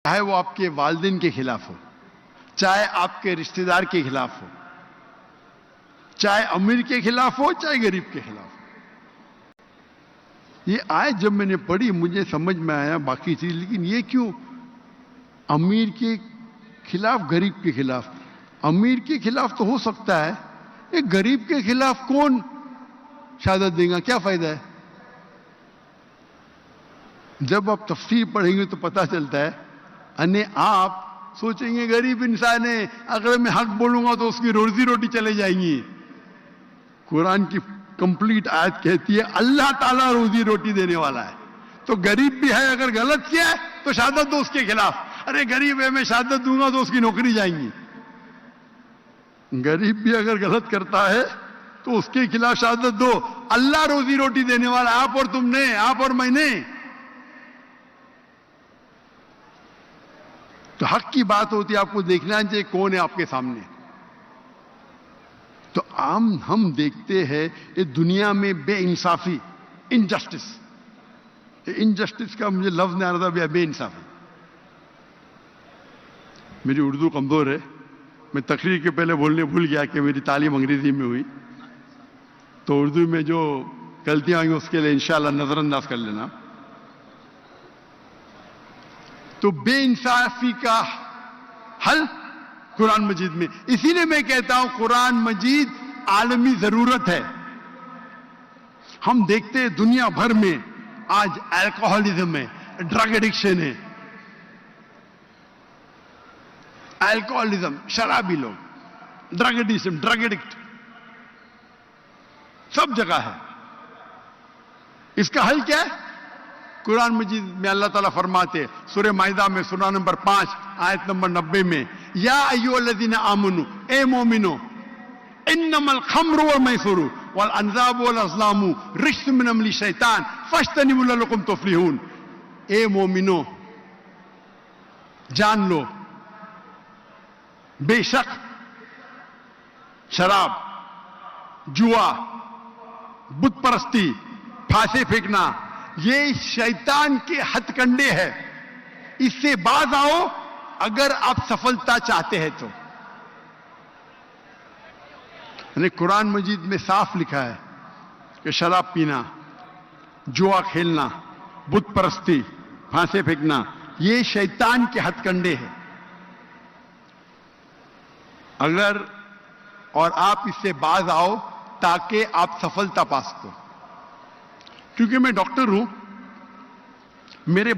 چاہے وہ آپ کے والدین کے خلاف ہو، چاہے آپ کے رشتہ دار کے خلاف ہو، چاہے امیر کے خلاف ہو، چاہے غریب کے خلاف ہو. یہ آیت جب میں نے پڑھی مجھے سمجھ میں آیا باقی چیز، لیکن یہ کیوں امیر کے خلاف غریب کے خلاف؟ امیر کے خلاف تو ہو سکتا ہے، ایک غریب کے خلاف کون شہادت دے گا؟ کیا فائدہ ہے؟ جب آپ تفسیر پڑھیں گے تو پتہ چلتا ہے آپ سوچیں گے غریب انسان ہے، اگر میں حق بولوں گا تو اس کی روزی روٹی چلے جائیں گی. قرآن کی کمپلیٹ آیت کہتی ہے اللہ تعالیٰ روزی روٹی دینے والا ہے. تو غریب بھی ہے، اگر غلط کیا ہے تو شہادت دو اس کے خلاف. ارے غریب ہے میں شہادت دوں گا تو اس کی نوکری جائیں گی. غریب بھی اگر غلط کرتا ہے تو اس کے خلاف شہادت دو. اللہ روزی روٹی دینے والا، آپ اور تم نے، آپ اور میں نے. تو حق کی بات ہوتی ہے، آپ کو دیکھنا چاہیے کون ہے آپ کے سامنے. تو ہم دیکھتے ہیں یہ دنیا میں بے انصافی، انجسٹس کا مجھے لفظ نہیں آ رہا تھا، بے انصافی. میری اردو کمزور ہے، میں تقریر کے پہلے بولنے بھول گیا کہ میری تعلیم انگریزی میں ہوئی، تو اردو میں جو غلطیاں ہوئیں اس کے لیے انشاءاللہ نظر انداز کر لینا. تو بے انصافی کا حل قرآن مجید میں. اسی لیے میں کہتا ہوں قرآن مجید عالمی ضرورت ہے. ہم دیکھتے ہیں دنیا بھر میں آج الکوہولزم ہے، ڈرگ ایڈکشن ہے. الکوہولزم، شرابی لوگ، ڈرگ ایڈکشن، ڈرگ ایڈکٹ سب جگہ ہے. اس کا حل کیا ہے؟ قرآن مجید میں اللہ تعالیٰ فرماتے سورہ مائدہ میں سورہ نمبر 5 آیت نمبر 90 میں، یا ایھا الذین آمنو، اے مومنو، انما الخمر والمیسر والانصاب والازلام رجس من عمل الشیطان فاجتنبوہ لعلکم تفلحون. اے مومنو جان لو، بے شک شراب، جوا، بت پرستی، پھانسے پھینکنا یہ شیطان کے ہتھ کنڈے ہے. اس سے باز آؤ اگر آپ سفلتا چاہتے ہیں تو. یعنی قرآن مجید میں صاف لکھا ہے کہ شراب پینا، جوا کھیلنا، بت پرستی، پھانسے پھینکنا یہ شیطان کے ہتھ کنڈے ہیں. اگر اور آپ اس سے باز آؤ تاکہ آپ سفلتا پا سکو. کیونکہ میں ڈاکٹر ہوں، میرے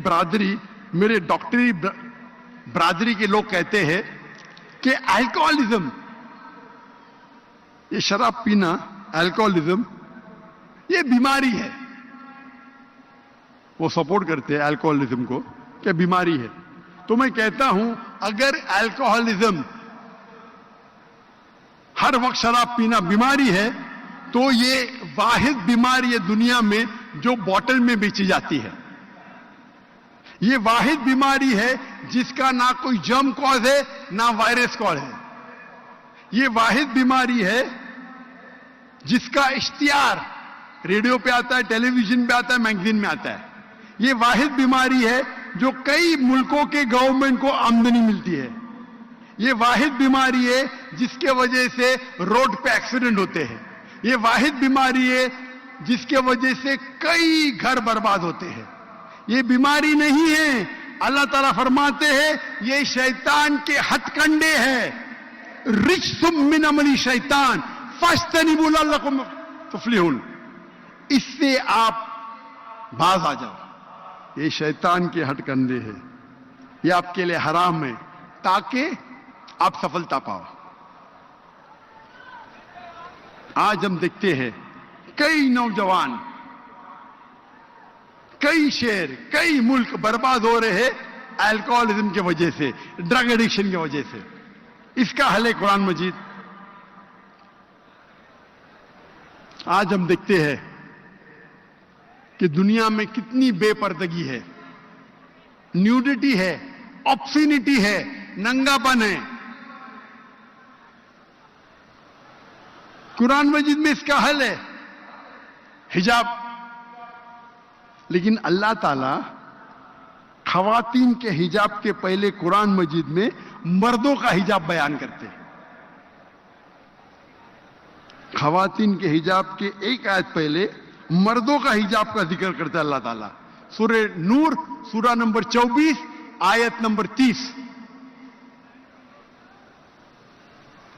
ڈاکٹری برادری کے لوگ کہتے ہیں کہ الکوہولزم، یہ شراب پینا، الکوہولزم یہ بیماری ہے. وہ سپورٹ کرتے ہیں الکوہولزم کو کہ بیماری ہے. تو میں کہتا ہوں اگر الکوہولزم، ہر وقت شراب پینا بیماری ہے تو یہ واحد بیماری ہے دنیا میں جو بوتل میں بیچی جاتی ہے. یہ واحد بیماری ہے جس کا نہ کوئی جرم کاز ہے نہ وائرس کاز ہے. یہ واحد بیماری ہے جس کا اشتہار ریڈیو پہ آتا ہے، ٹیلی ویژن پہ آتا ہے، میگزین میں آتا ہے. یہ واحد بیماری ہے جو کئی ملکوں کے گورنمنٹ کو آمدنی ملتی ہے. یہ واحد بیماری ہے جس کے وجہ سے روڈ پہ ایکسیڈنٹ ہوتے ہیں. یہ واحد بیماری ہے جس کے وجہ سے کئی گھر برباد ہوتے ہیں. یہ بیماری نہیں ہے، اللہ تعالیٰ فرماتے ہیں یہ شیطان کے ہتھ کنڈے ہے. رجس من عمل شیطان فاجتنبوہ لعلکم تفلحون. اس سے آپ باز آ جاؤ. یہ شیطان کے ہتھ کنڈے ہے، یہ آپ کے لیے حرام ہے تاکہ آپ سفلتا پاؤ. آج ہم دیکھتے ہیں کئی نوجوان، کئی شہر، کئی ملک برباد ہو رہے ہیں الکوہولزم کی وجہ سے، ڈرگ ایڈکشن کی وجہ سے. اس کا حل ہے قرآن مجید. آج ہم دیکھتے ہیں کہ دنیا میں کتنی بے پردگی ہے، نیوڈیٹی ہے، آبسینٹی ہے، ننگا پن ہے. قرآن مجید میں اس کا حل ہے حجاب. لیکن اللہ تعالیٰ خواتین کے حجاب کے پہلے قرآن مجید میں مردوں کا حجاب بیان کرتے ہیں. خواتین کے حجاب کے ایک آیت پہلے مردوں کا حجاب کا ذکر کرتا ہے اللہ تعالیٰ. سورہ نور سورہ نمبر 24 آیت نمبر 30.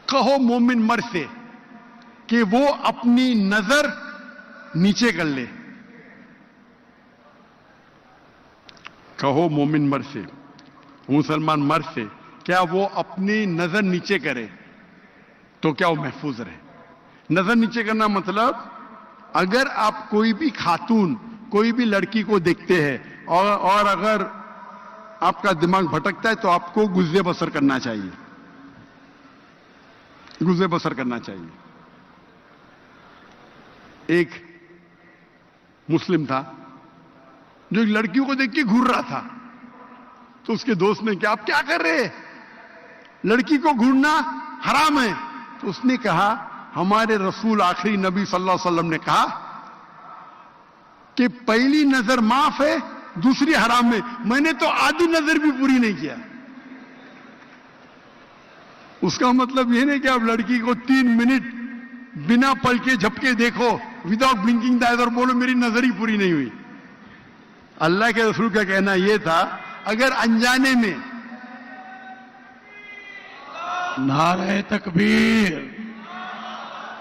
کہو مومن مرد سے کہ وہ اپنی نظر نیچے کر لے. کہو مومن مرد سے, مسلمان مرد سے, کیا وہ اپنی نظر نیچے کرے تو کیا وہ محفوظ رہے. نظر نیچے کرنا مطلب اگر آپ کوئی بھی خاتون کوئی بھی لڑکی کو دیکھتے ہیں اور اگر آپ کا دماغ بھٹکتا ہے تو آپ کو گزر بسر کرنا چاہیے. گزر بسر کرنا چاہیے. ایک مسلم تھا جو ایک لڑکیوں کو دیکھ کے گھور رہا تھا, تو اس کے دوست نے کہا آپ کیا کر رہے ہیں, لڑکی کو گھورنا حرام ہے. تو اس نے کہا ہمارے رسول آخری نبی صلی اللہ علیہ وسلم نے کہا کہ پہلی نظر معاف ہے دوسری حرام ہے. میں نے تو آدھی نظر بھی پوری نہیں کیا. اس کا مطلب یہ نہیں کہ آپ لڑکی کو 3 منٹ بنا پل کے جھپکے دیکھو وداؤٹ بلنکنگ دا آئز اور بولو میری نظر ہی پوری نہیں ہوئی. اللہ کے رسول کا کہنا یہ تھا اگر انجانے میں نعرہ تکبیر,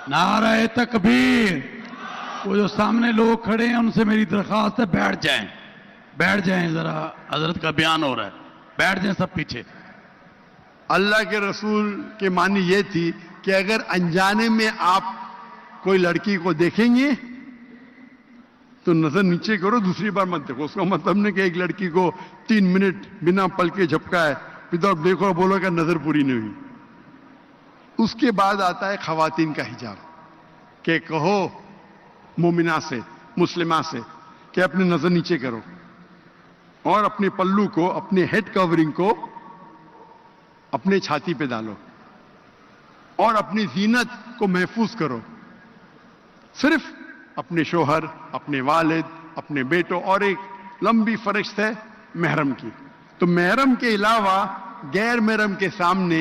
نعرہ تکبیر. وہ جو سامنے لوگ کھڑے ہیں ان سے میری درخواست ہے بیٹھ جائیں, بیٹھ جائیں, ذرا حضرت کا بیان ہو رہا ہے, بیٹھ جائیں سب پیچھے. اللہ کے رسول کے معنی یہ تھی کہ اگر انجانے میں آپ کوئی لڑکی کو دیکھیں گے تو نظر نیچے کرو, دوسری بار مت دیکھو. اس کا مطلب نہیں کہ ایک لڑکی کو 3 منٹ بنا پل کے جھپکا ہے وداؤٹ دیکھو اور بولو کہ نظر پوری نہیں ہوئی. اس کے بعد آتا ہے خواتین کا حجاب کہ کہو مومنہ سے مسلمہ سے کہ اپنی نظر نیچے کرو اور اپنے پلو کو اپنے ہیڈ کورنگ کو اپنے چھاتی پہ ڈالو اور اپنی زینت کو محفوظ کرو. صرف اپنے شوہر, اپنے والد, اپنے بیٹوں اور ایک لمبی فہرست ہے محرم کی. تو محرم کے علاوہ غیر محرم کے سامنے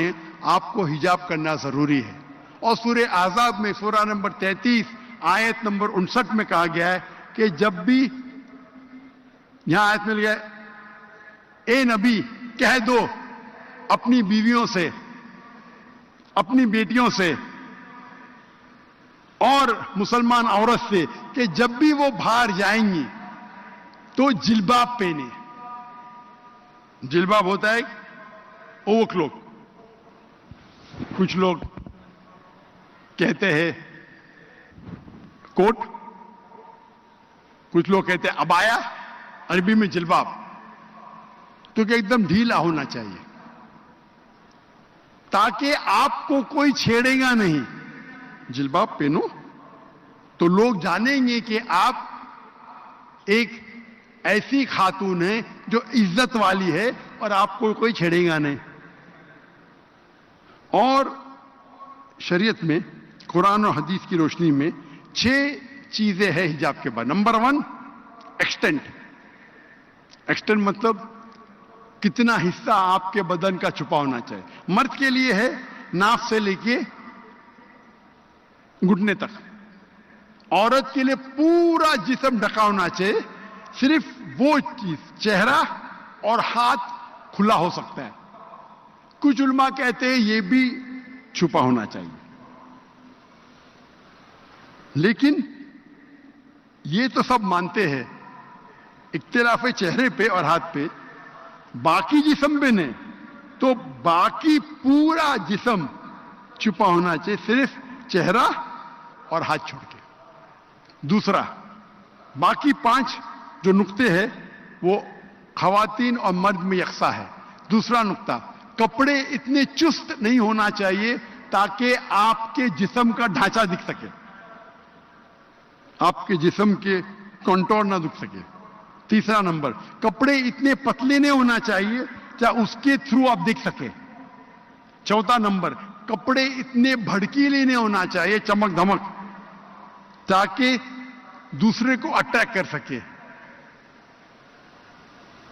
آپ کو حجاب کرنا ضروری ہے. اور سورہ احزاب میں سورہ نمبر 33 آیت نمبر 59 میں کہا گیا ہے کہ جب بھی یہاں آیت مل گیا اے نبی کہہ دو اپنی بیویوں سے, اپنی بیٹیوں سے اور مسلمان عورت سے کہ جب بھی وہ باہر جائیں گی تو جلباب پہنے. جلباب ہوتا ہے اوور کلوک, کچھ لوگ کہتے ہیں کوٹ, کچھ لوگ کہتے ہیں ابایا, عربی میں جلباب, تو کہ ایک دم ڈھیلا ہونا چاہیے تاکہ آپ کو کوئی چھیڑے گا نہیں. جلباب پہنو تو لوگ جانیں گے کہ آپ ایک ایسی خاتون ہیں جو عزت والی ہے اور آپ کو کوئی چھیڑے گا نہیں. اور شریعت میں قرآن اور حدیث کی روشنی میں 6 چیزیں ہیں حجاب کے بعد. Number 1 extent. ایکسٹینٹ مطلب کتنا حصہ آپ کے بدن کا چھپا ہونا چاہیے. مرد کے لیے ہے ناف سے لے کے گھٹنے تک, عورت کے لیے پورا جسم ڈھکا ہونا چاہیے. صرف وہ چیز چہرہ اور ہاتھ کھلا ہو سکتا ہے. کچھ علماء کہتے ہیں یہ بھی چھپا ہونا چاہیے. لیکن یہ تو سب مانتے ہیں, اختلاف ہے چہرے پہ اور ہاتھ پہ. باقی جسم پہ نہیں, تو باقی پورا جسم چھپا ہونا چاہیے, صرف چہرہ اور ہاتھ چھوڑ کے. دوسرا, باقی 5 جو نقطے ہیں وہ خواتین اور مرد میں یکساں ہے. دوسرا نقطہ, کپڑے اتنے چست نہیں ہونا چاہیے تاکہ آپ کے جسم کا ڈھانچہ دکھ سکے, آپ کے جسم کے کنٹور نہ دکھ سکے. تیسرا نمبر, کپڑے اتنے پتلے نہیں ہونا چاہیے چاہے اس کے تھرو آپ دیکھ سکیں. چوتھا نمبر, کپڑے اتنے بھڑکیلے نہیں ہونا چاہیے چمک دھمک تاکہ دوسرے کو اٹیک کر سکے.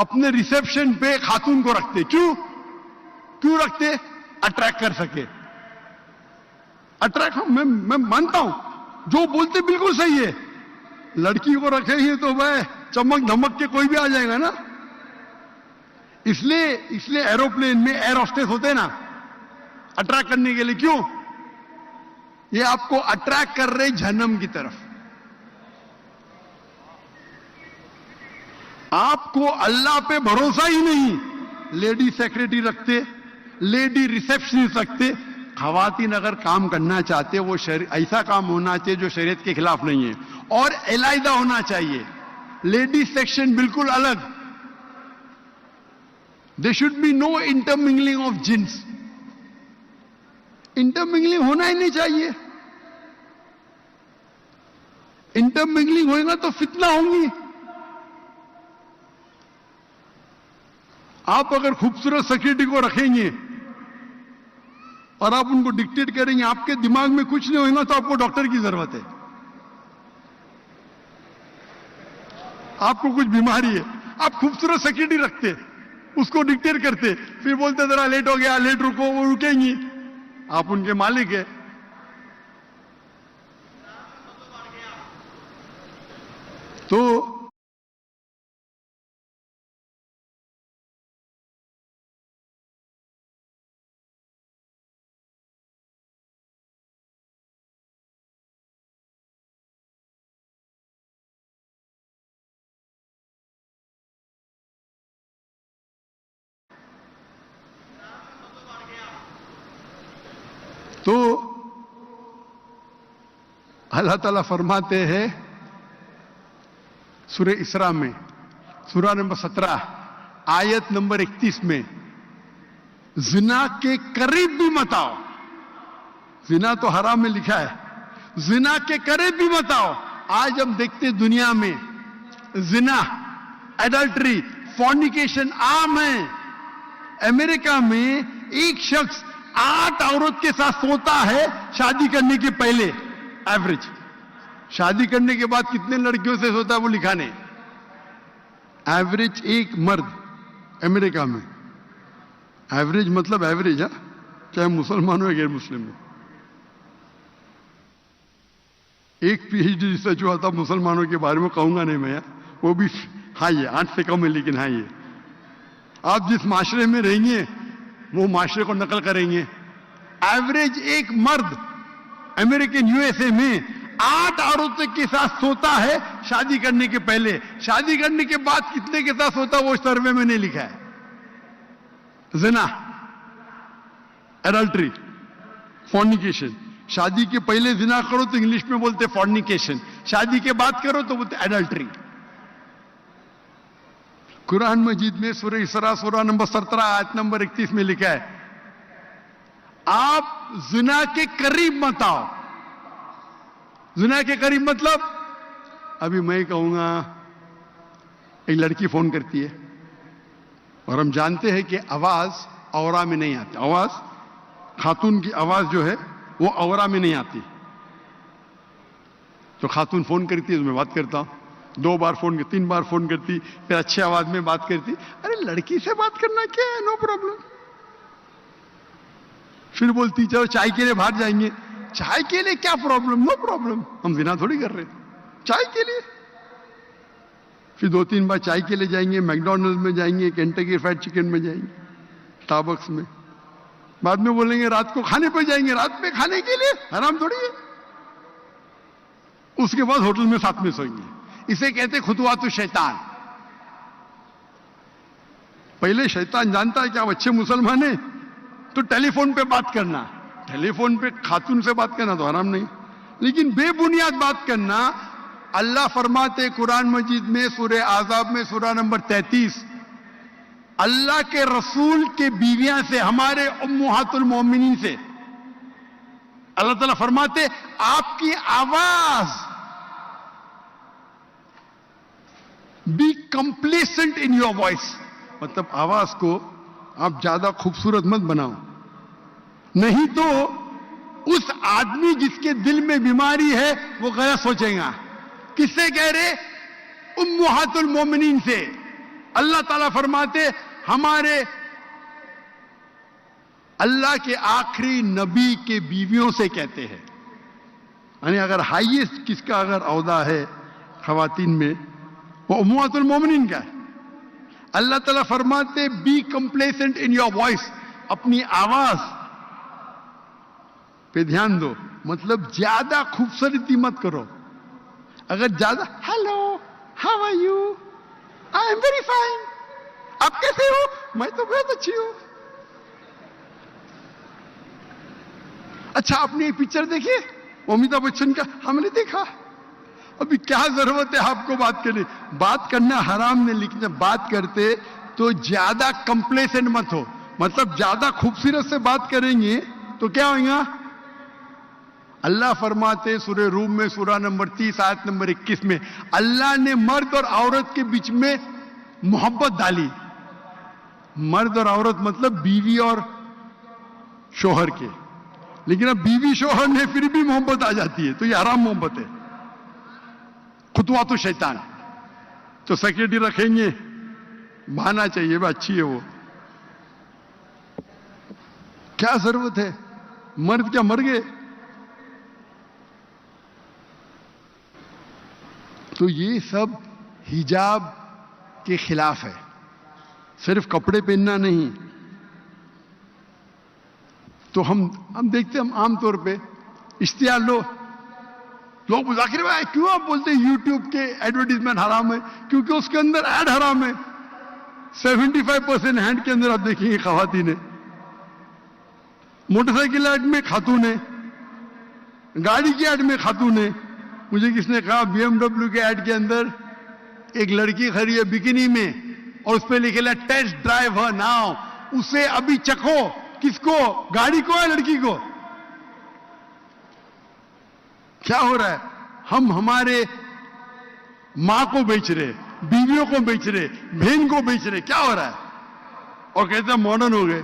اپنے ریسیپشن پہ خاتون کو رکھتے. کیوں رکھتے؟ اٹریکٹ کر سکے. اٹریکٹ میں مانتا ہوں, جو بولتے بالکل صحیح ہے. لڑکی کو رکھے ہی تو بھائی چمک دھمک کے کوئی بھی آ جائے گا نا. اس لیے ایروپلین میں ایئر ہوسٹس ہوتے ہیں نا, اٹریکٹ کرنے کے لیے. کیوں؟ یہ آپ کو اٹریکٹ کر رہے جہنم کی طرف. آپ کو اللہ پہ بھروسہ ہی نہیں, لیڈی سیکرٹری رکھتے, لیڈی ریسیپشنسٹ رکھتے. خواتین اگر کام کرنا چاہتے وہ ایسا کام ہونا چاہیے جو شریعت کے خلاف نہیں ہے, اور علیحدہ ہونا چاہیے. لیڈی سیکشن بالکل الگ. There should be no intermingling of جنس. انٹرمنگلنگ ہونا ہی نہیں چاہیے. انٹرمنگلنگ ہوئے گا تو فتنہ ہوں گی. آپ اگر خوبصورت سیکرٹری کو رکھیں گے اور آپ ان کو ڈکٹیٹ کریں گے, آپ کے دماغ میں کچھ نہیں ہوئے گا, تو آپ کو ڈاکٹر کی ضرورت ہے. آپ کو کچھ بیماری ہے, آپ خوبصورت سیکرٹری رکھتے, اس کو ڈکٹیٹ کرتے, پھر بولتے ذرا لیٹ ہو گیا, لیٹ رکو, وہ رکیں گی. آپ ان کے مالک ہیں. تو اللہ تعالیٰ فرماتے ہیں سورہ اسراء میں, سورہ نمبر 17 آیت نمبر 31 میں, زنا کے قریب بھی مت آؤ. زنا تو حرام میں لکھا ہے, زنا کے قریب بھی مت آؤ. آج ہم دیکھتے دنیا میں زنا, ایڈلٹری, فورنیکیشن عام ہے. امریکہ میں ایک شخص 8 عورت کے ساتھ سوتا ہے شادی کرنے کے پہلے. ایوریج. شادی کرنے کے بعد کتنے لڑکیوں سے سوتا ہے وہ لکھا نہیں. ایوریج ایک مرد امریکہ میں, ایوریج مطلب ایوریج ہے, چاہے مسلمان ہو یا غیر مسلم ہو. ایک پی ایچ ڈی ریسرچ ہوا تھا مسلمانوں کے بارے میں, کہوں گا نہیں میں, وہ بھی ہاں یہ 8 سے کم ہے, لیکن ہاں یہ آپ جس معاشرے میں رہیں گے وہ معاشرے کو نقل کریں گے. ایوریج ایک مرد امریکن یو ایس اے میں 8 عورتوں کے ساتھ سوتا ہے شادی کرنے کے پہلے. شادی کرنے کے بعد کتنے کے ساتھ سوتا وہ سروے میں نہیں لکھا ہے. زنا, ایڈلٹری, فورنیکیشن. شادی کے پہلے زنا کرو تو انگلش میں بولتے فورنیکیشن, شادی کے بعد کرو تو بولتے ایڈلٹری. قرآن مجید میں سورہ اسراء سورہ نمبر 17 آیت نمبر 31 میں لکھا ہے آپ زنا کے قریب مت آؤ. زنا کے قریب مطلب, ابھی میں کہوں گا ایک لڑکی فون کرتی ہے اور ہم جانتے ہیں کہ آواز اورا میں نہیں آتی. آواز خاتون کی آواز جو ہے وہ اورا میں نہیں آتی. تو خاتون فون کرتی ہے تو میں بات کرتا ہوں, 2 بار فون کرتی, 3 بار فون کرتی, پھر اچھی آواز میں بات کرتی. ارے لڑکی سے بات کرنا کیا ہے, نو پرابلم. پھر بولتی چلو چائے کے لیے باہر جائیں گے. چائے کے لیے کیا پرابلم, نو پرابلم, ہم زنا تھوڑی کر رہے, چائے کے لیے. پھر 2-3 بار چائے کے لیے جائیں گے, میکڈونلڈ میں جائیں گے, کینٹکی فرائڈ چکن میں جائیں گے, اسٹاربکس میں. بعد میں بولیں گے رات کو کھانے پہ جائیں گے, رات میں کھانے کے لیے, حرام تھوڑی ہے. اس کے بعد ہوٹل میں ساتھ میں سوئیں گے. اسے کہتے خطوات الشیطان. پہلے شیطان جانتا ہے کہ آپ اچھے مسلمان ہیں تو ٹیلی فون پہ بات کرنا, ٹیلی فون پہ خاتون سے بات کرنا تو حرام نہیں, لیکن بے بنیاد بات کرنا. اللہ فرماتے قرآن مجید میں سورہ احزاب میں سورہ نمبر 33, اللہ کے رسول کے بیویاں سے, ہمارے امہات المومنین سے, اللہ تعالیٰ فرماتے آپ کی آواز be complacent in your voice, مطلب آواز کو آپ زیادہ خوبصورت مت بناؤ, نہیں تو اس آدمی جس کے دل میں بیماری ہے وہ غلط سوچے گا. کس سے کہہ رہے؟ امہات المومنین سے. اللہ تعالیٰ فرماتے ہمارے اللہ کے آخری نبی کے بیویوں سے کہتے ہیں، یعنی اگر ہائیسٹ کس کا اگر عہدہ ہے خواتین میں وہ امہات المومنین کا ہے. اللہ تعالیٰ فرماتے be complacent in your voice, اپنی آواز پہ دھیان دو، مطلب زیادہ خوبصورتی مت کرو. اگر زیادہ hello how are you I am very fine, آپ کیسے ہو، میں تو بہت اچھی ہوں. اچھا آپ نے یہ پکچر دیکھی امیتابھ بچن کا؟ ہم نے دیکھا. ابھی کیا ضرورت ہے آپ کو بات کرنے؟ بات کرنا حرام نے، لیکن جب بات کرتے تو زیادہ کمپلیسنٹ مت ہو، مطلب زیادہ خوبصورت سے بات کریں گے تو کیا ہوگا؟ اللہ فرماتے سورہ روم میں سورہ نمبر 30 آیت نمبر 21 میں اللہ نے مرد اور عورت کے بیچ میں محبت ڈالی. مرد اور عورت مطلب بیوی اور شوہر کے، لیکن اب بیوی شوہر میں پھر بھی محبت آ جاتی ہے تو یہ حرام محبت ہے، خطوات شیطان. تو سیکرٹری رکھیں گے، بہانا چاہیے وہ اچھی ہے، وہ کیا ضرورت ہے؟ مرد کیا مر گئے؟ تو یہ سب حجاب کے خلاف ہے، صرف کپڑے پہننا نہیں. تو ہم دیکھتے ہیں، ہم عام طور پہ اشتہار لوگ مذاکر میں کیوں آپ بولتے ہیں یوٹیوب کے ایڈورٹیزمنٹ حرام ہے؟ کیونکہ اس کے اندر ایڈ حرام ہے. 75% ہینڈ کے اندر آپ دیکھیں گے خواتین ہیں، موٹر سائیکل ایڈ میں خاتون ہیں، گاڑی کی ایڈ میں خاتون ہیں. مجھے کس نے کہا BMW کے ایڈ کے اندر ایک لڑکی کھڑی ہے بکینی میں اور اس پہ لکھا ہے ٹیسٹ ڈرائیو ہر ناؤ، اسے ابھی چکھو. کس کو؟ گاڑی کو ہے لڑکی کو؟ کیا ہو رہا ہے؟ ہم ہمارے ماں کو بیچ رہے، بیویوں کو بیچ رہے، بہن کو بیچ رہے. کیا ہو رہا ہے؟ اور کہتے ہیں ماڈرن ہو گئے.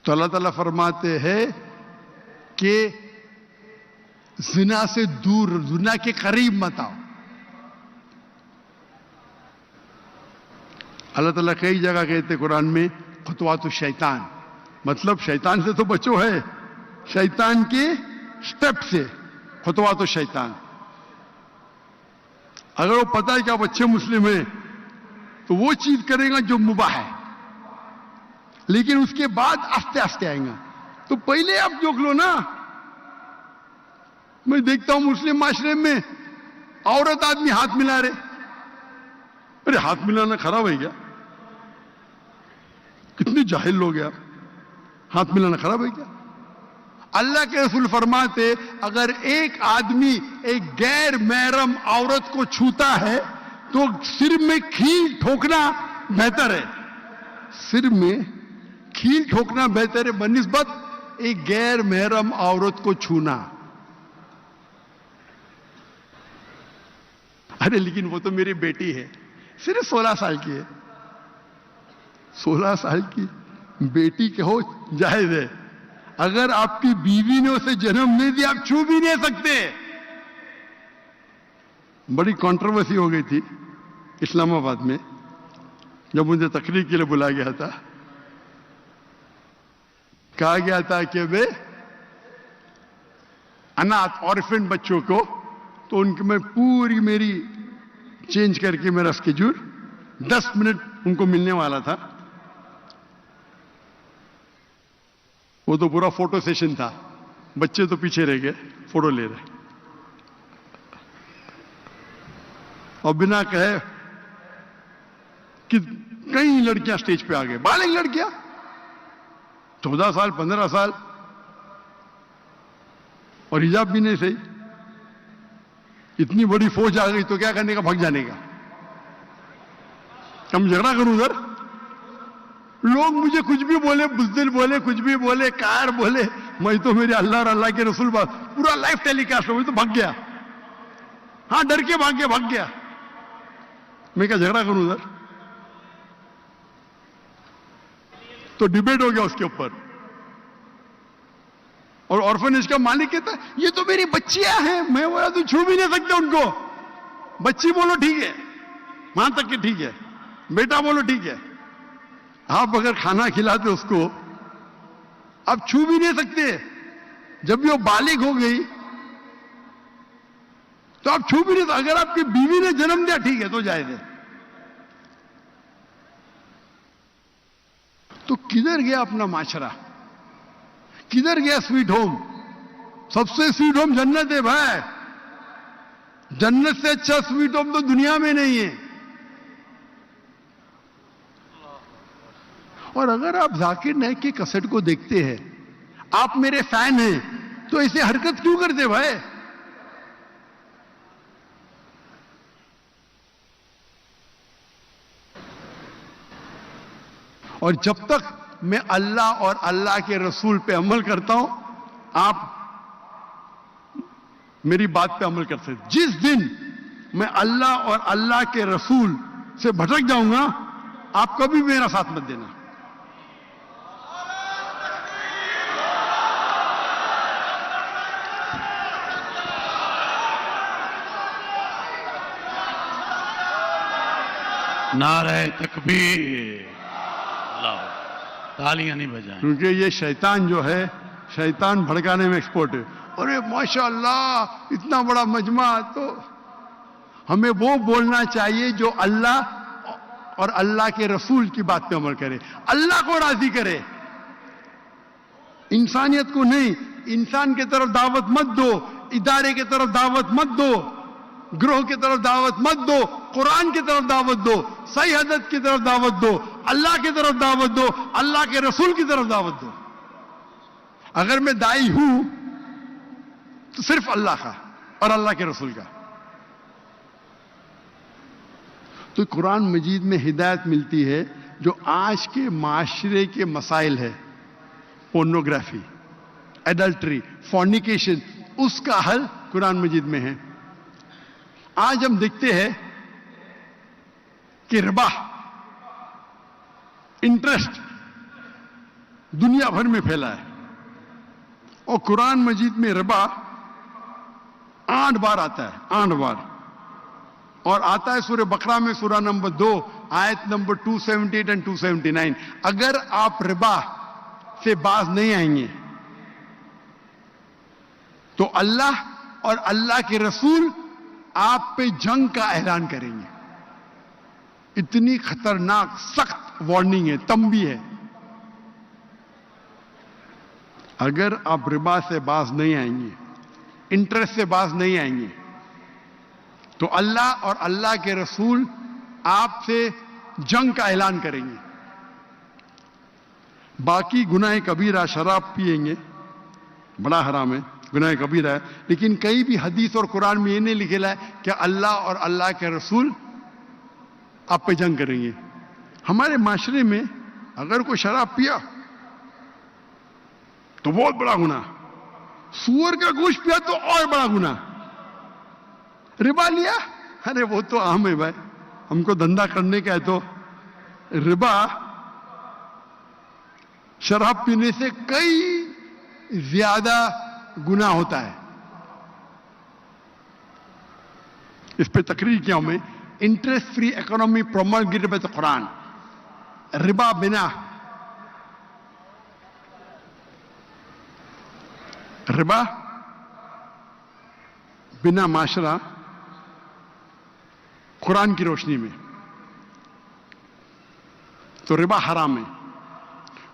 تو اللہ تعالیٰ فرماتے ہیں کہ زنا سے دور، زنا کے قریب مت آؤ. اللہ تعالیٰ کئی جگہ کہتے قرآن میں خطوات الشیطان، مطلب شیطان سے تو بچو ہے، شیطان کے سٹیپ سے خطوات الشیطان. اگر وہ پتہ ہے کہ آپ اچھے مسلم ہیں تو وہ چیز کرے گا جو مباح ہے، لیکن اس کے بعد آستے آستے آئیں گا. تو پہلے آپ جوک لو نا. میں دیکھتا ہوں مسلم معاشرے میں عورت آدمی ہاتھ ملا رہے. ارے ہاتھ ملانا خراب ہے کیا؟ کتنے جاہل لوگ ہیں آپ، ہاتھ ملانا خراب ہے کیا؟ اللہ کے رسول فرماتے اگر ایک آدمی ایک غیر محرم عورت کو چھوتا ہے تو سر میں کھیل ٹھوکنا بہتر ہے. سر میں کھیل ٹھوکنا بہتر ہے بنسبت ایک غیر محرم عورت کو چھونا. ارے لیکن وہ تو میری بیٹی ہے، صرف 16 سال کی ہے. 16 سال کی بیٹی کہ ہو جائز ہے. اگر آپ کی بیوی نے اسے جنم نہیں دیا آپ چھو بھی نہیں سکتے. بڑی کنٹروورسی ہو گئی تھی اسلام آباد میں جب مجھے تقریر کے لیے بلایا گیا تھا. کہا گیا تھا کہ بے اناتھ اورفن بچوں کو، تو ان کے میں پوری میری چینج کر کے میرا اسکیڈول 10 منٹ ان کو ملنے والا تھا. وہ تو پورا فوٹو سیشن تھا، بچے تو پیچھے رہ گئے فوٹو لے رہے. اور بنا کہے کہ کئی لڑکیاں سٹیج پہ آ گئے، بالغ لڑکیاں 14 سال 15 سال، اور حجاب بھی نہیں صحیح. اتنی بڑی فوج آ گئی تو کیا کرنے کا؟ بھگ جانے کا. ہم جھگڑا کروں ادھر، لوگ مجھے کچھ بھی بولے، بزدل بولے، کچھ بھی بولے، کائر بولے، میں تو میرے اللہ اور اللہ کے رسول بات پورا لائف ٹیلی کاسٹ ہو، تو بھگ گیا. ہاں ڈر کے بھاگ گیا. میں کیا جھگڑا کروں ادھر؟ تو ڈیبیٹ ہو گیا اس کے اوپر. اور آرفنیج کا مالک کہتا ہے یہ تو میری بچیاں ہیں. میں بولا تو چھو بھی نہیں سکتے ان کو. بچی بولو ٹھیک ہے، وہاں تک کہ ٹھیک ہے، بیٹا بولو ٹھیک ہے. آپ اگر کھانا کھلاتے اس کو، آپ چھو بھی نہیں سکتے. جب بھی وہ بالغ ہو گئی تو آپ چھو بھی نہیں سکتے. اگر آپ کی بیوی نے جنم دیا ٹھیک ہے تو جائز ہے. تو کدھر گیا اپنا معاشرہ؟ کدھر گیا سویٹ ہوم؟ سب سے سویٹ ہوم جنت ہے بھائی. جنت سے اچھا سویٹ ہوم تو دنیا میں نہیں ہے. اور اگر آپ ذاکر نائک کی کسٹ کو دیکھتے ہیں، آپ میرے فین ہیں، تو ایسے حرکت کیوں کرتے بھائی؟ اور جب تک میں اللہ اور اللہ کے رسول پہ عمل کرتا ہوں، آپ میری بات پہ عمل کر سکتے. جس دن میں اللہ اور اللہ کے رسول سے بھٹک جاؤں گا، آپ کبھی میرا ساتھ مت دینا. نعرہ تکبیر. اللہ، تالیاں نہیں بجائیں. کیونکہ یہ شیطان جو ہے، شیطان بھڑکانے میں ایکسپرٹ ہے. ارے ماشاء اللہ اتنا بڑا مجمع. تو ہمیں وہ بولنا چاہیے جو اللہ اور اللہ کے رسول کی بات پہ عمل کرے، اللہ کو راضی کرے، انسانیت کو نہیں. انسان کی طرف دعوت مت دو، ادارے کی طرف دعوت مت دو، گروہ کی طرف دعوت مت دو. قرآن کی طرف دعوت دو، صحیح حدیث کی طرف دعوت دو، اللہ کی طرف دعوت دو، اللہ کے رسول کی طرف دعوت دو. اگر میں دائی ہوں تو صرف اللہ کا اور اللہ کے رسول کا. تو قرآن مجید میں ہدایت ملتی ہے جو آج کے معاشرے کے مسائل ہے، پورنوگرافی، ایڈلٹری، فورنیکیشن، اس کا حل قرآن مجید میں ہے. آج ہم دیکھتے ہیں کہ ربا، انٹرسٹ دنیا بھر میں پھیلا ہے، اور قرآن مجید میں ربا 8 بار آتا ہے، 8 بار. اور آتا ہے سورہ بقرہ میں، سورہ نمبر 2 آیت نمبر 278 اور 279. اگر آپ ربا سے باز نہیں آئیں گے تو اللہ اور اللہ کے رسول آپ پہ جنگ کا اعلان کریں گے. اتنی خطرناک سخت وارننگ ہے، تنبیہ ہے. اگر آپ ربا سے باز نہیں آئیں گے، انٹرسٹ سے باز نہیں آئیں گے، تو اللہ اور اللہ کے رسول آپ سے جنگ کا اعلان کریں گے. باقی گناہ کبیرہ، شراب پیئیں گے، بڑا حرام ہے، گناہ کبیرہ ہے، لیکن کئی بھی حدیث اور قرآن میں یہ نہیں لکھا ہے کہ اللہ اور اللہ کے رسول آپ پہ جنگ کریں گے. ہمارے معاشرے میں اگر کوئی شراب پیا تو بہت بڑا گناہ، سور کا گوشت پیا تو اور بڑا گناہ، ربا لیا، ارے وہ تو عام ہے بھائی، ہم کو دھندا کرنے کا ہے. تو ربا، شراب پینے سے کئی زیادہ گناہ ہوتا ہے. اس پہ تقریر کیا ہوں میں، interest free economy promulgated by the Quran. ربا بنا، ربا بنا معاشرہ قرآن کی روشنی میں تو ربا حرام ہے.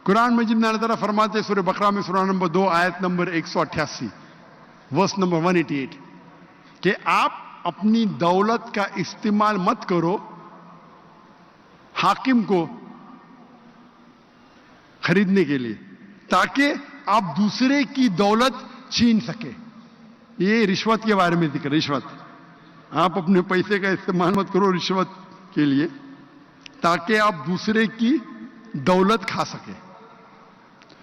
قرآن مجید میں اللہ تعالیٰ فرماتے ہیں سورہ بقرہ میں، سورہ نمبر 2 آیت نمبر 188 ورس نمبر 188 کہ آپ اپنی دولت کا استعمال مت کرو حاکم کو خریدنے کے لیے تاکہ آپ دوسرے کی دولت چھین سکے. یہ رشوت کے بارے میں ذکر. رشوت، آپ اپنے پیسے کا استعمال مت کرو رشوت کے لیے تاکہ آپ دوسرے کی دولت کھا سکے.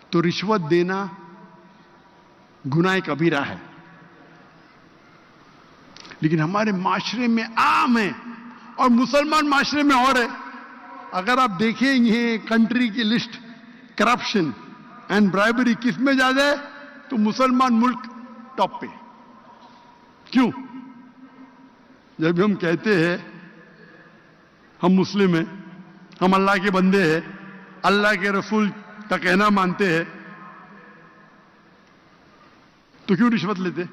تو رشوت دینا گناہ کبیرہ ہے، لیکن ہمارے معاشرے میں عام ہے، اور مسلمان معاشرے میں اور ہے. اگر آپ دیکھیں یہ کنٹری کی لسٹ، کرپشن اینڈ برائبری کس میں زیادہ ہے تو مسلمان ملک ٹاپ پہ. کیوں؟ جب ہم کہتے ہیں ہم مسلم ہیں, ہم اللہ کے بندے ہیں, اللہ کے رسول کا کہنا مانتے ہیں, تو کیوں رشوت لیتے؟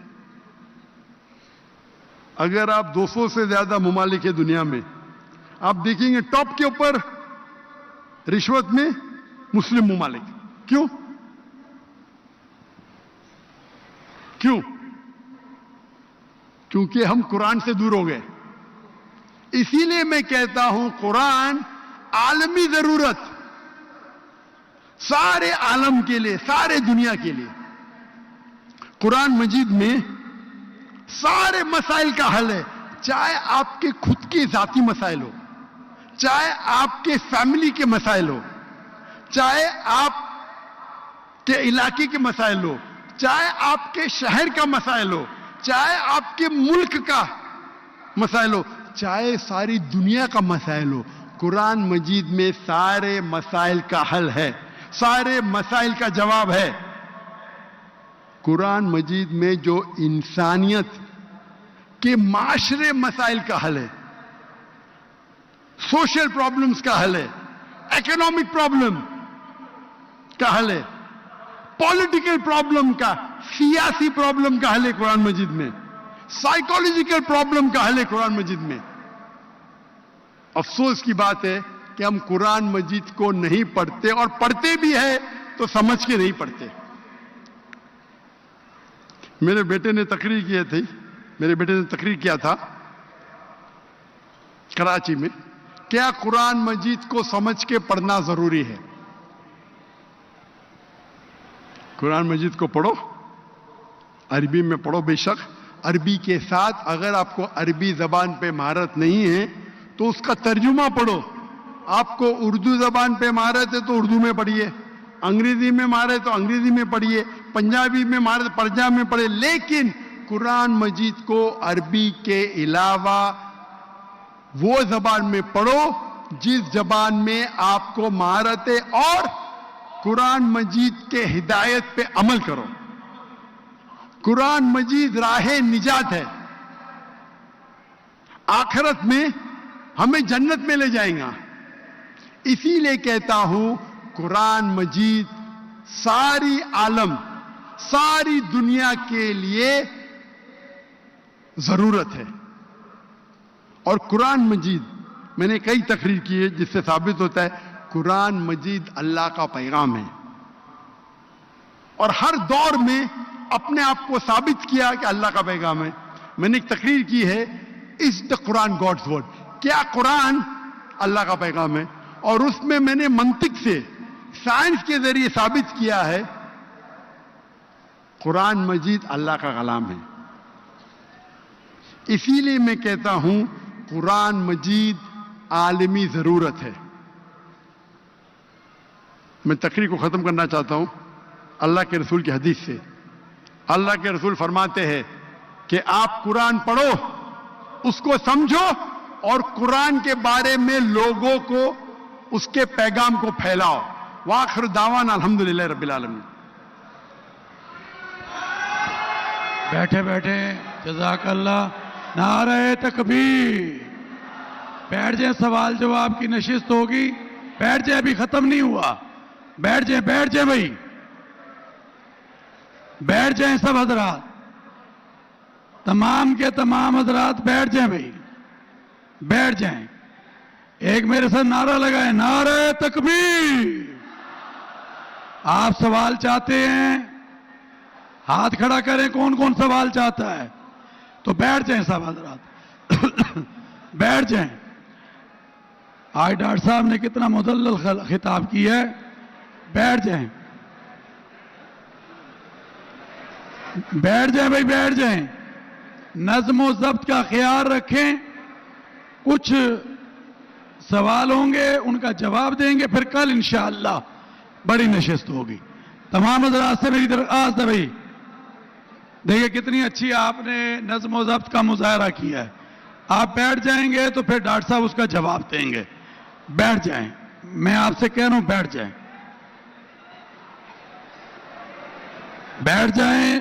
اگر آپ 200 سے زیادہ ممالک ہے دنیا میں, آپ دیکھیں گے ٹاپ کے اوپر رشوت میں مسلم ممالک. کیوں؟ کیوں؟ کیونکہ ہم قرآن سے دور ہو گئے. اسی لیے میں کہتا ہوں قرآن عالمی ضرورت, سارے عالم کے لیے, سارے دنیا کے لیے. قرآن مجید میں سارے مسائل کا حل ہے, چاہے آپ کے خود کے ذاتی مسائل ہو, چاہے آپ کے فیملی کے مسائل ہو, چاہے آپ کے علاقے کے مسائل ہو, چاہے آپ کے شہر کا مسائل ہو, چاہے آپ کے ملک کا مسائل ہو, چاہے ساری دنیا کا مسائل ہو, قرآن مجید میں سارے مسائل کا حل ہے, سارے مسائل کا جواب ہے. قرآن مجید میں جو انسانیت کے معاشرے مسائل کا حل ہے, سوشل پرابلمز کا حل ہے, اکنامک پرابلم کا حل ہے, پولیٹیکل پرابلم کا, سیاسی پرابلم کا حل ہے قرآن مجید میں, سائیکولوجیکل پرابلم کا حل ہے قرآن مجید میں. افسوس کی بات ہے کہ ہم قرآن مجید کو نہیں پڑھتے, اور پڑھتے بھی ہیں تو سمجھ کے نہیں پڑھتے. میرے بیٹے نے تقریر کیا تھا کراچی میں, کیا قرآن مجید کو سمجھ کے پڑھنا ضروری ہے؟ قرآن مجید کو پڑھو, عربی میں پڑھو بے شک, عربی کے ساتھ اگر آپ کو عربی زبان پہ مہارت نہیں ہے تو اس کا ترجمہ پڑھو. آپ کو اردو زبان پہ مہارت ہے تو اردو میں پڑھیے, انگریزی میں مہارت ہے تو انگریزی میں پڑھیے, پنجابی میں مہارت پنجاب میں پڑھے, لیکن قرآن مجید کو عربی کے علاوہ وہ زبان میں پڑھو جس زبان میں آپ کو مہارت ہے, اور قرآن مجید کے ہدایت پہ عمل کرو. قرآن مجید راہ نجات ہے, آخرت میں ہمیں جنت میں لے جائیں گا. اسی لیے کہتا ہوں قرآن مجید ساری عالم, ساری دنیا کے لیے ضرورت ہے. اور قرآن مجید, میں نے کئی تقریر کی ہے جس سے ثابت ہوتا ہے قرآن مجید اللہ کا پیغام ہے, اور ہر دور میں اپنے آپ کو ثابت کیا کہ اللہ کا پیغام ہے. میں نے ایک تقریر کی ہے, از دا قرآن گاڈز ورڈ, کیا قرآن اللہ کا پیغام ہے؟ اور اس میں نے منطق سے, سائنس کے ذریعے ثابت کیا ہے قرآن مجید اللہ کا کلام ہے. اسی لیے میں کہتا ہوں قرآن مجید عالمی ضرورت ہے. میں تقریر کو ختم کرنا چاہتا ہوں اللہ کے رسول کی حدیث سے. اللہ کے رسول فرماتے ہیں کہ آپ قرآن پڑھو, اس کو سمجھو, اور قرآن کے بارے میں لوگوں کو اس کے پیغام کو پھیلاؤ. وآخر دعوانا الحمدللہ رب العالمین. بیٹھے بیٹھے جزاک اللہ. نعرہ تکبیر. بیٹھ جائیں, سوال جواب کی نشست ہوگی. بیٹھ جائیں, ابھی ختم نہیں ہوا. بیٹھ جائیں, بیٹھ جائیں بھائی, بیٹھ جائیں سب حضرات, تمام کے تمام حضرات بیٹھ جائیں بھائی, بیٹھ جائیں. ایک میرے ساتھ نعرہ لگائیں, نعرہ تکبیر. آپ سوال چاہتے ہیں ہاتھ کھڑا کریں, کون کون سوال چاہتا ہے؟ تو بیٹھ جائیں سب حضرات, بیٹھ جائیں. آج ڈاکٹر صاحب نے کتنا مدلل خطاب کیا ہے. بیٹھ جائیں, بیٹھ جائیں بھائی, بیٹھ جائیں. نظم و ضبط کا خیال رکھیں. کچھ سوال ہوں گے, ان کا جواب دیں گے, پھر کل انشاءاللہ بڑی نشست ہوگی. تمام حضرات سے میری درخواست ہے بھائی, دیکھیں کتنی اچھی آپ نے نظم و ضبط کا مظاہرہ کیا ہے. آپ بیٹھ جائیں گے تو پھر ڈاکٹر صاحب اس کا جواب دیں گے. بیٹھ جائیں, میں آپ سے کہہ رہا ہوں بیٹھ جائیں, بیٹھ جائیں.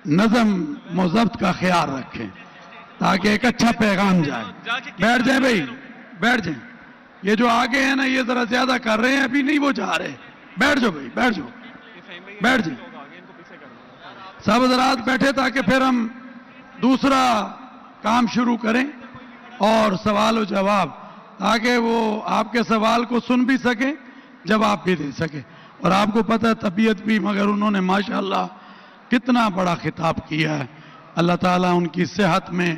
نظم و ضبط کا خیال رکھیں تاکہ ایک اچھا پیغام جائے. بیٹھ جائیں بھائی. بیٹھ جائیں. یہ جو آگے ہیں نا یہ ذرا زیادہ کر رہے ہیں, ابھی نہیں وہ جا رہے. بیٹھ جاؤ بھائی, بیٹھ جاؤ, بیٹھ جائیں. سب حضرات بیٹھے تاکہ پھر ہم دوسرا کام شروع کریں اور سوال و جواب, تاکہ وہ آپ کے سوال کو سن بھی سکیں, جواب بھی دے سکیں. اور آپ کو پتہ ہے طبیعت بھی, مگر انہوں نے ماشاءاللہ کتنا بڑا خطاب کیا ہے. اللہ تعالیٰ ان کی صحت میں,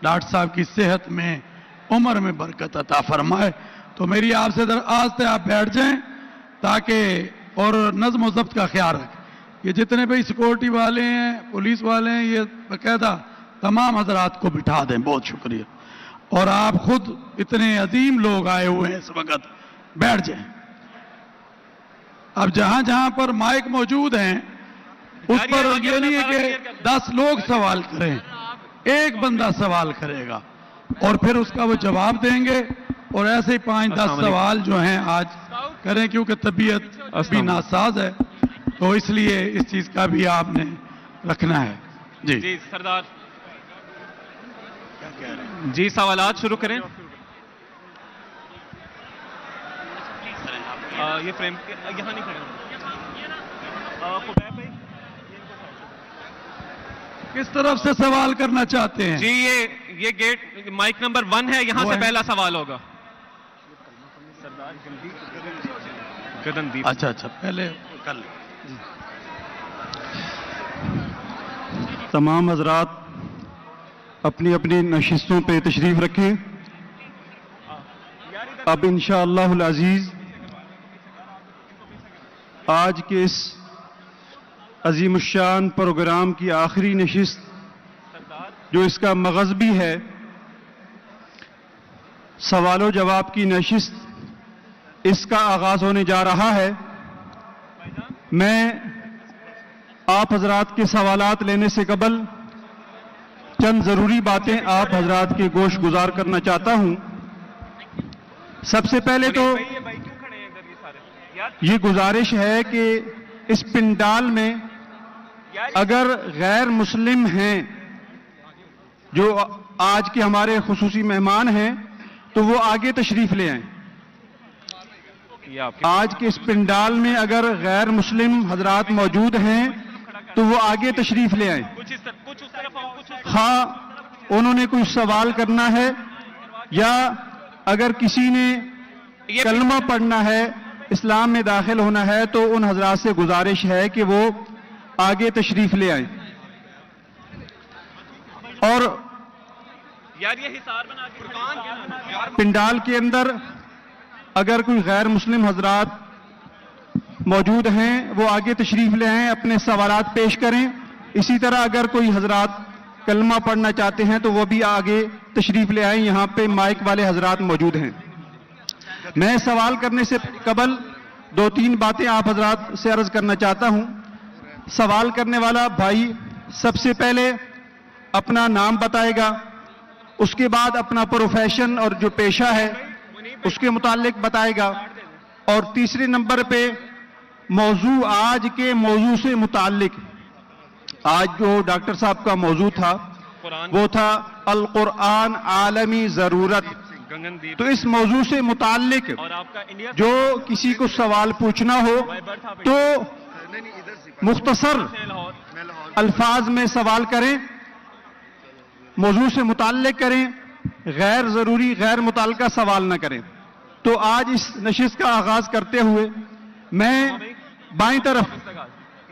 ڈاکٹر صاحب کی صحت میں, عمر میں برکت عطا فرمائے. تو میری آپ سے درخواست ہے آپ بیٹھ جائیں تاکہ, اور نظم و ضبط کا خیال رکھیں. یہ جتنے بھی سیکورٹی والے ہیں, پولیس والے ہیں, یہ باقاعدہ تمام حضرات کو بٹھا دیں. بہت شکریہ. اور آپ خود اتنے عظیم لوگ آئے ہوئے ہیں اس وقت, بیٹھ جائیں. اب جہاں جہاں پر مائک موجود ہیں اس پر یہ نہیں ہے کہ 10 لوگ سوال کریں, ایک بندہ سوال کرے گا اور پھر اس کا وہ جواب دیں گے. اور ایسے ہی 5-10 سوال جو ہیں آج کریں, کیونکہ طبیعت ابھی ناساز ہے, تو اس لیے اس چیز کا بھی آپ نے رکھنا ہے. جی سردار جی, سوالات شروع کریں. یہ فریم یہاں نہیں کھڑے. کس طرف سے سوال کرنا چاہتے ہیں؟ جی یہ گیٹ مائک نمبر 1 ہے, یہاں سے پہلا سوال ہوگا. گگندیپ. اچھا پہلے کر لیں. تمام حضرات اپنی اپنی نشستوں پہ تشریف رکھیں. اب انشاءاللہ العزیز آج کے اس عظیم الشان پروگرام کی آخری نشست, جو اس کا مغز بھی ہے, سوال و جواب کی نشست, اس کا آغاز ہونے جا رہا ہے. میں آپ حضرات کے سوالات لینے سے قبل چند ضروری باتیں آپ حضرات کے گوش گزار کرنا چاہتا ہوں. سب سے پہلے تو یہ گزارش ہے کہ اس پنڈال میں اگر غیر مسلم ہیں جو آج کے ہمارے خصوصی مہمان ہیں تو وہ آگے تشریف لے آئیں. آج کے اس پنڈال میں اگر غیر مسلم حضرات موجود ہیں تو وہ آگے تشریف لے آئیں. خواہ انہوں نے کوئی سوال کرنا ہے یا اگر کسی نے کلمہ پڑھنا ہے, اسلام میں داخل ہونا ہے, تو ان حضرات سے گزارش ہے کہ وہ آگے تشریف لے آئیں. اور پنڈال کے اندر اگر کوئی غیر مسلم حضرات موجود ہیں وہ آگے تشریف لے آئیں, اپنے سوالات پیش کریں. اسی طرح اگر کوئی حضرات کلمہ پڑھنا چاہتے ہیں تو وہ بھی آگے تشریف لے آئیں. یہاں پہ مائک والے حضرات موجود ہیں. میں سوال کرنے سے قبل 2-3 باتیں آپ حضرات سے عرض کرنا چاہتا ہوں. سوال کرنے والا بھائی سب سے پہلے اپنا نام بتائے گا, اس کے بعد اپنا پروفیشن اور جو پیشہ ہے اس کے متعلق بتائے گا, اور تیسرے نمبر پہ موضوع, آج کے موضوع سے متعلق, آج جو ڈاکٹر صاحب کا موضوع تھا وہ تھا القرآن عالمی ضرورت. تو اس موضوع سے متعلق جو کسی کو سوال پوچھنا ہو تو مختصر الفاظ میں سوال کریں, موضوع سے متعلق کریں, غیر ضروری غیر متعلقہ سوال نہ کریں. تو آج اس نشست کا آغاز کرتے ہوئے میں بائیں طرف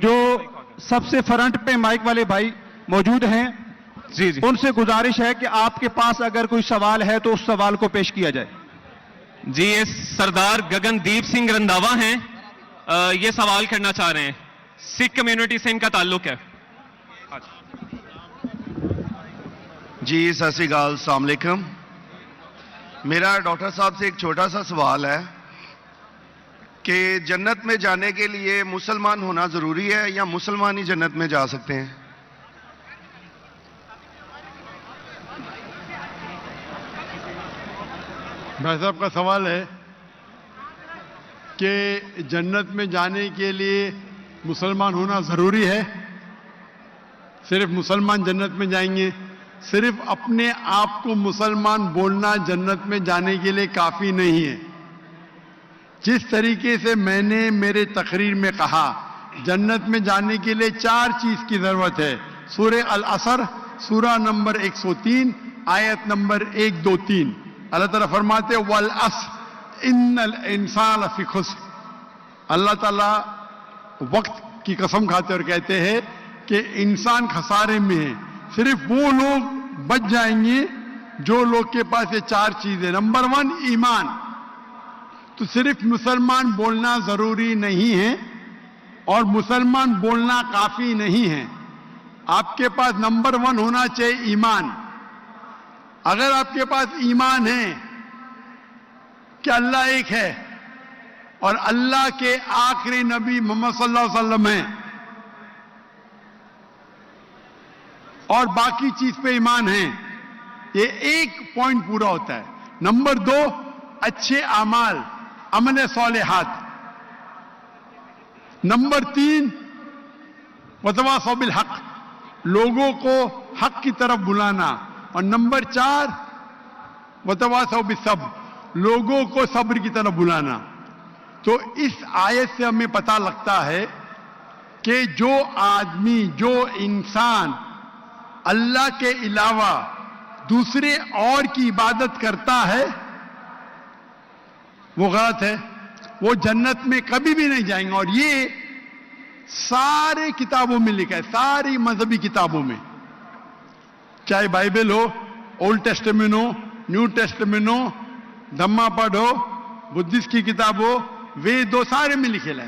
جو سب سے فرنٹ پہ مائک والے بھائی موجود ہیں ان سے گزارش ہے کہ آپ کے پاس اگر کوئی سوال ہے تو اس سوال کو پیش کیا جائے. جی یہ سردار گگندیپ سنگھ رنداوا ہیں, یہ سوال کرنا چاہ رہے ہیں. سکھ کمیونٹی سے ان کا تعلق ہے. جی ست سری اکال, السلام علیکم. میرا ڈاکٹر صاحب سے ایک چھوٹا سا سوال ہے کہ جنت میں جانے کے لیے مسلمان ہونا ضروری ہے یا مسلمان ہی جنت میں جا سکتے ہیں؟ بھائی صاحب کا سوال ہے کہ جنت میں جانے کے لیے مسلمان ہونا ضروری ہے, صرف مسلمان جنت میں جائیں گے, صرف اپنے آپ کو مسلمان بولنا جنت میں جانے کے لیے کافی نہیں ہے. جس طریقے سے میں نے میرے تقریر میں کہا جنت میں جانے کے لیے 4 چیز کی ضرورت ہے. سورہ العصر سورہ نمبر 103 آیت نمبر 1 2 3 اللہ تعالیٰ فرماتے والعصر ان الانسان لفی خسر. اللہ تعالیٰ وقت کی قسم کھاتے اور کہتے ہیں کہ انسان خسارے میں ہے. صرف وہ لوگ بچ جائیں گے جو لوگ کے پاس یہ 4 چیزیں. نمبر 1 ایمان. تو صرف مسلمان بولنا ضروری نہیں ہے اور مسلمان بولنا کافی نہیں ہے. آپ کے پاس نمبر 1 ہونا چاہیے ایمان. اگر آپ کے پاس ایمان ہے کہ اللہ ایک ہے اور اللہ کے آخری نبی محمد صلی اللہ علیہ وسلم ہیں اور باقی چیز پہ ایمان ہے, یہ ایک پوائنٹ پورا ہوتا ہے. نمبر 2 اچھے اعمال, عمل صالحات. نمبر 3 وتواصوا بالحق, لوگوں کو حق کی طرف بلانا. اور نمبر 4 وتواصوا بالصبر, لوگوں کو صبر کی طرف بلانا. تو اس آیت سے ہمیں پتہ لگتا ہے کہ جو آدمی, جو انسان اللہ کے علاوہ دوسرے اور کی عبادت کرتا ہے وہ غلط ہے, وہ جنت میں کبھی بھی نہیں جائیں گے. اور یہ سارے کتابوں میں لکھا ہے, ساری مذہبی کتابوں میں, چاہے بائبل ہو, اولڈ ٹیسٹمنٹ ہو, نیو ٹیسٹمنٹ ہو, دھما پڑھ ہو, بدھسٹ کی کتاب ہو, وید ہو, سارے میں لکھے ہے.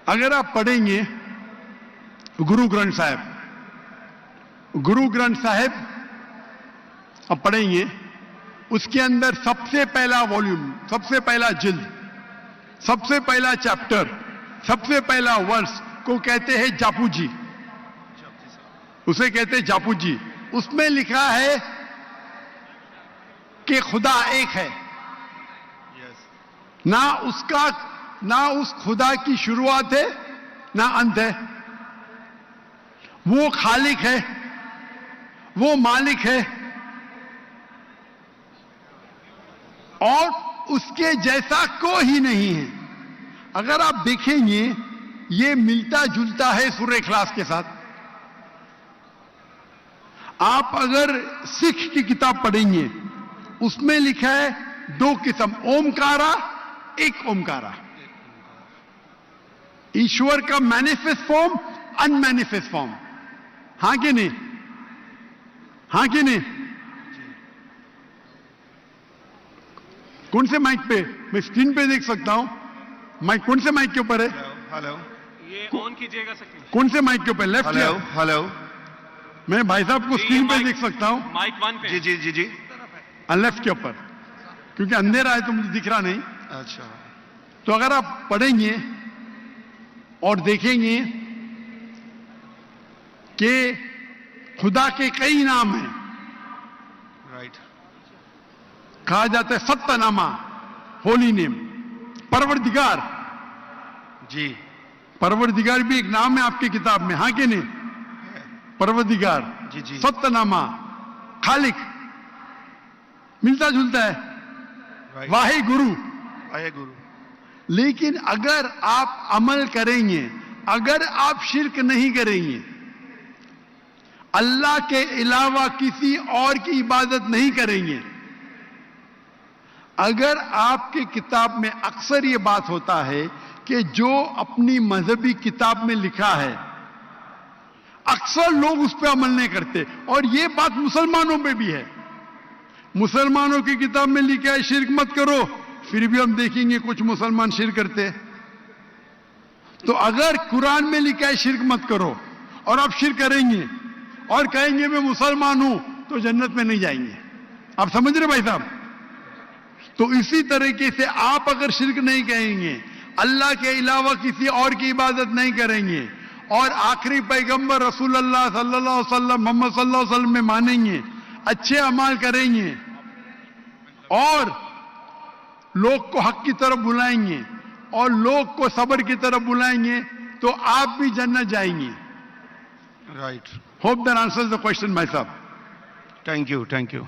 اگر آپ پڑھیں گے گرو گرنتھ صاحب, گرو گرنتھ صاحب آپ پڑھیں گے, اس کے اندر سب سے پہلا والیوم, سب سے پہلا جلد, سب سے پہلا چیپٹر, سب سے پہلا ورس کو کہتے ہیں جاپو جی, اسے کہتے ہیں جاپو جی. اس میں لکھا ہے کہ خدا ایک ہے, نہ اس خدا کی شروعات ہے نہ انت ہے. وہ خالق ہے, وہ مالک ہے اور اس کے جیسا کوئی نہیں ہے. اگر آپ دیکھیں گے یہ ملتا جلتا ہے سورہ اخلاص کے ساتھ. آپ اگر سکھ کی کتاب پڑھیں گے اس میں لکھا ہے 2 قسم, اومکارا, ایک اومکارا. ایشور کا مینیفیسٹ فارم, ان مینیفیسٹ فارم. ہاں کہ نہیں, ہاں کہ نہیں. کون سے مائک پہ, میں اسکرین پہ دیکھ سکتا ہوں مائک, کون سے مائک کے اوپر ہے, ہلو, یہ آن کیجیے گا سکتے کون سے مائک کے اوپر, لیفٹ یا ہلو, ہلو, میں بھائی صاحب کو اسکرین پہ دیکھ سکتا ہوں, مائک 1 پہ. جی جی جی جی, لیفٹ کے اوپر, کیونکہ اندھیرا ہے تو مجھے دکھ رہا نہیں. اچھا, تو اگر آپ پڑھیں گے اور دیکھیں گے کہ خدا کے کئی نام ہیں, رائٹ, کہا جاتا ہے ستہ نامہ, ہولی نیم, پروردگار. جی, پروردگار بھی ایک نام ہے آپ کی کتاب میں, ہاں کہ نہیں, پروردگار. جی جی, ستہ نامہ, خالق, ملتا جلتا ہے. رائٹ, واحد گرو. آئے گرو. لیکن اگر آپ عمل کریں گے, اگر آپ شرک نہیں کریں گے, اللہ کے علاوہ کسی اور کی عبادت نہیں کریں گے, اگر آپ کی کتاب میں اکثر یہ بات ہوتا ہے کہ جو اپنی مذہبی کتاب میں لکھا ہے اکثر لوگ اس پہ عمل نہیں کرتے, اور یہ بات مسلمانوں پہ بھی ہے. مسلمانوں کی کتاب میں لکھا ہے شرک مت کرو, پھر بھی ہم دیکھیں گے کچھ مسلمان شرک کرتے. تو اگر قرآن میں لکھا ہے شرک مت کرو اور آپ شرک کریں گے اور کہیں گے میں مسلمان ہوں تو جنت میں نہیں جائیں گے. آپ سمجھ رہے بھائی صاحب؟ تو اسی طریقے سے آپ اگر شرک نہیں کہیں گے, اللہ کے علاوہ کسی اور کی عبادت نہیں کریں گے اور آخری پیغمبر رسول اللہ صلی اللہ علیہ وسلم محمد صلی اللہ علیہ وسلم میں مانیں گے, اچھے اعمال کریں گے اور لوگ کو حق کی طرف بلائیں گے اور لوگ کو صبر کی طرف بلائیں گے تو آپ بھی جنت جائیں گے. Right. Hope that answers the question, my sahab. Thank you. Thank you.